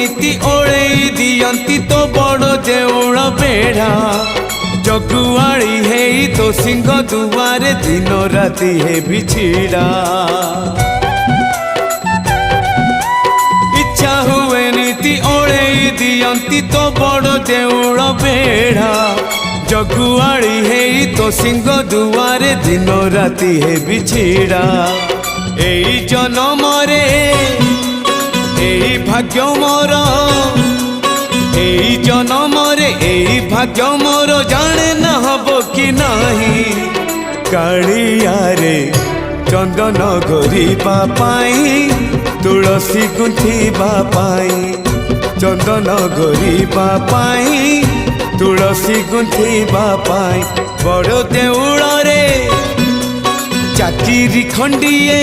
नीति ओळेई दियंती तो बड़ देउल बेढ़ा जगुआड़ी है तो सिंह दुआरे दिन राति है बिछिड़ा इच्छा हुए नीति ओळेई दियंती तो बड़ देउल बेढ़ा जगुआड़ी है तो सिंह दुआरे दिन राति है बिछिड़ा एई जन्म रे एई भाग्य मोर एई जन्म रे एई भाग्य मोर जाने न हबो कि नाही कालिया रे चंदन गोरीबा पाई तुलसी गुंथिबा पाई चंदन गोरीबा पाई तुलसी गुंथिबा पाई बड़ देउल रे चाकिरी खंडिए।